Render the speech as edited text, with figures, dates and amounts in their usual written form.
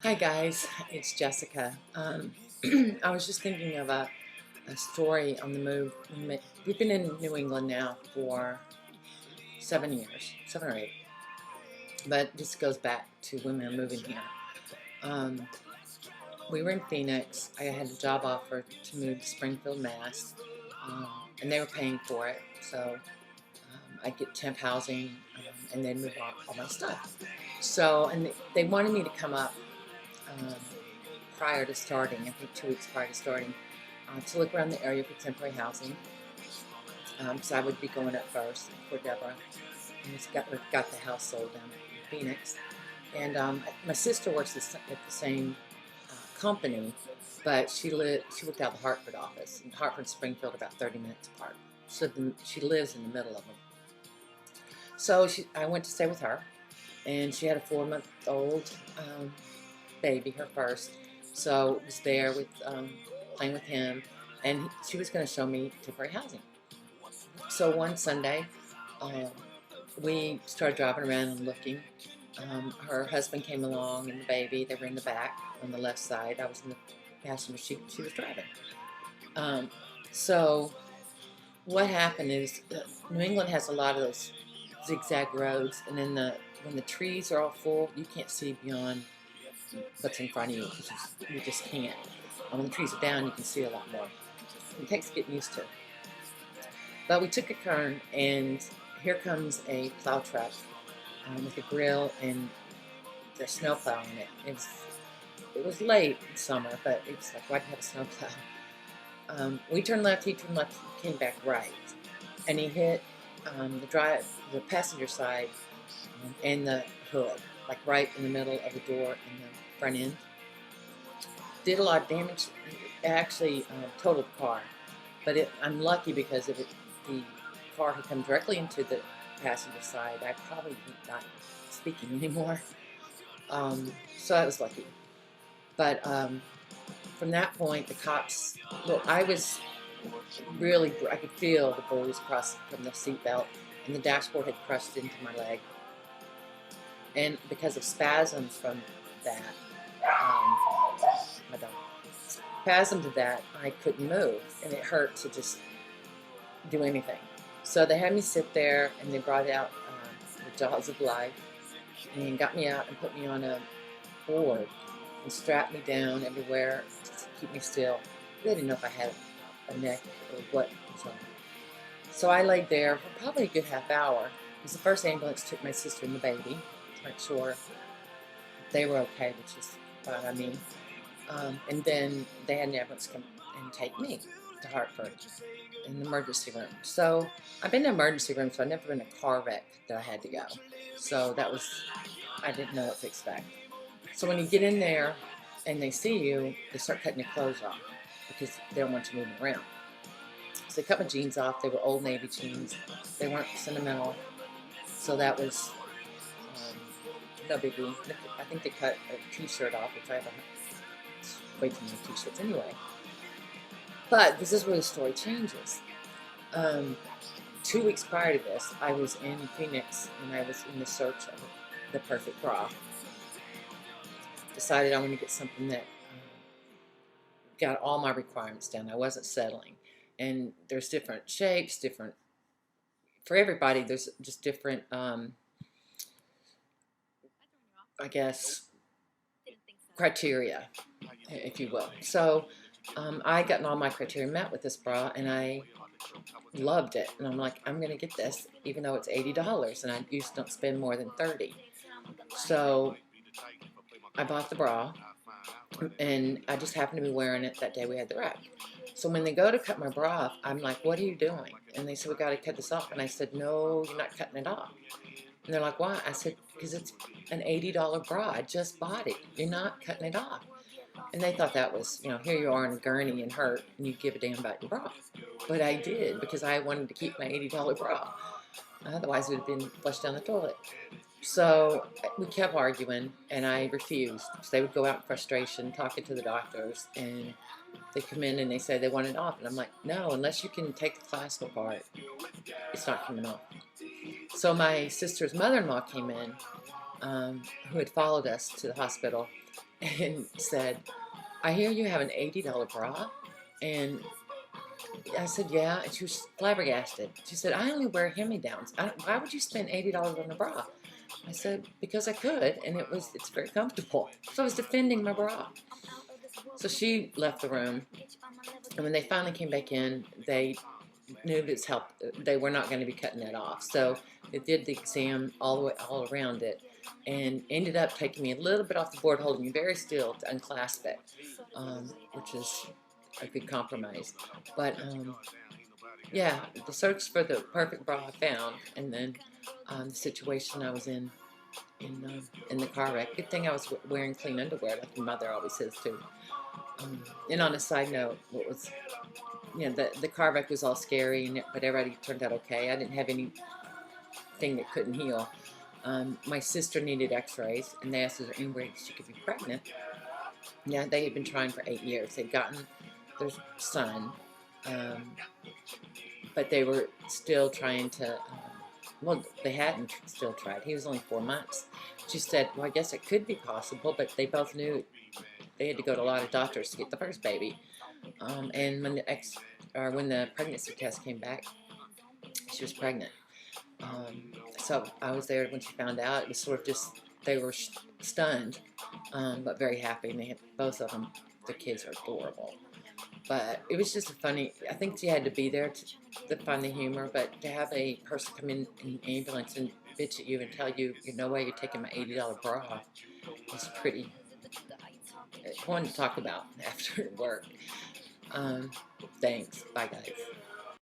Hi guys, it's Jessica. I was just thinking of a story on the move. We've been in New England now for 7 years, 7 or 8, but this goes back to when we were moving here. Um, we were in Phoenix. I had a job offer to move to Springfield, Mass, um, and they were paying for it. So I'd get temp housing and then move all my stuff. So, and they wanted me to come up um, prior to starting, I think 2 weeks prior to starting, to look around the area for temporary housing. So I would be going up first for Deborah. And got the house sold down in Phoenix. And my sister works at the same company, but she worked out of the Hartford office. And Hartford and Springfield are about 30 minutes apart. So she lives in the middle of them. So I went to stay with her, and she had a 4-month-old baby, her first. So I was there with playing with him, and she was going to show me temporary housing. So one Sunday, um, we started driving around and looking. Her husband came along and the baby. They were in the back on the left side. I was in the passenger seat. She was driving. Um, so what happened is New England has a lot of those zigzag roads, and then when the trees are all full, you can't see beyond what's in front of you. You just can't. And when the trees are down, you can see a lot more. It takes getting used to. But we took a turn, and here comes a plow truck with a grill and the snow plow on it. It was late in summer, but it was like, why do you have a snow plow? We turned left, he turned left, he came back right, and he hit the passenger side and the hood, like right in the middle of the door and the front end. Did a lot of damage. It actually totaled the car, but I'm lucky because if the car had come directly into the passenger side, I probably would not speaking anymore. So I was lucky. But from that point, the cops. Well, I could feel the bruise across from the seatbelt, and the dashboard had crushed into my leg. And because of spasms from that, my dog, spasms of that, I couldn't move, and it hurt to just do anything. So they had me sit there, and they brought out the jaws of life, and got me out and put me on a board and strapped me down everywhere to keep me still. They didn't know if I had a neck or what was wrong. So I laid there for probably a good half hour, because the first ambulance took my sister and the baby to make sure they were okay, which is fine by me. And then they had an ambulance come and take me to Hartford in the emergency room. So I've been in the emergency room, so I've never been in a car wreck that I had to go. So I didn't know what to expect. So when you get in there and they see you, they start cutting your clothes off because they don't want you moving around. So they cut my jeans off. They were Old Navy jeans. They weren't sentimental. So that was no biggie. I think they cut a t-shirt off, which I have way too many t-shirts anyway. But this is where the story changes. 2 weeks prior to this, I was in Phoenix, and I was in the search of the perfect bra. Decided I wanted to get something that got all my requirements down. I wasn't settling. And there's different shapes, for everybody, there's just different, I guess, criteria, if you will. So I gotten all my criteria met with this bra, and I loved it. And I'm like, I'm going to get this, even though it's $80, and I usually don't spend more than $30. So I bought the bra, and I just happened to be wearing it that day we had the wreck. So when they go to cut my bra off, I'm like, what are you doing? And they said, we got to cut this off. And I said, no, you're not cutting it off. And they're like, why? I said, because it's an $80 bra. I just bought it. You're not cutting it off. And they thought that was, here you are in a gurney and hurt, and you give a damn about your bra. But I did, because I wanted to keep my $80 bra. Otherwise, it would have been flushed down the toilet. So we kept arguing, and I refused. So they would go out in frustration, talking to the doctors, and they come in and they say they want it off. And I'm like, no, unless you can take the plastic apart, it's not coming off. So my sister's mother-in-law came in, who had followed us to the hospital, and said, I hear you have an $80 bra. And I said, yeah. And she was flabbergasted. She said, I only wear hand-me-downs. Why would you spend $80 on a bra? I said, because I could, and it's very comfortable. So I was defending my bra. So she left the room, and when they finally came back in, they knew this help. They were not going to be cutting that off. So they did the exam all the way all around it, and ended up taking me a little bit off the board, holding me very still to unclasp it, which is a good compromise. But yeah, the search for the perfect bra I found, and then the situation I was in the car wreck. Good thing I was wearing clean underwear, like your mother always says too. And on a side note, what was the car wreck was all scary, but everybody turned out okay. I didn't have anything that couldn't heal. My sister needed X-rays, and they asked her any way she could be pregnant. Yeah, they had been trying for 8 years. They'd gotten their son, um, but they were still trying to. Well, they hadn't still tried. He was only 4 months. She said, "Well, I guess it could be possible," but they both knew they had to go to a lot of doctors to get the first baby. And when the pregnancy test came back, she was pregnant. So I was there when she found out. It was sort of just they were stunned, but very happy. And they had both of them. The kids are adorable. But it was just a funny. I think she had to be there to find the humor. But to have a person come in an ambulance and bitch at you and tell you, no way you're taking my $80 bra was pretty fun to talk about after work. Thanks. Bye, guys.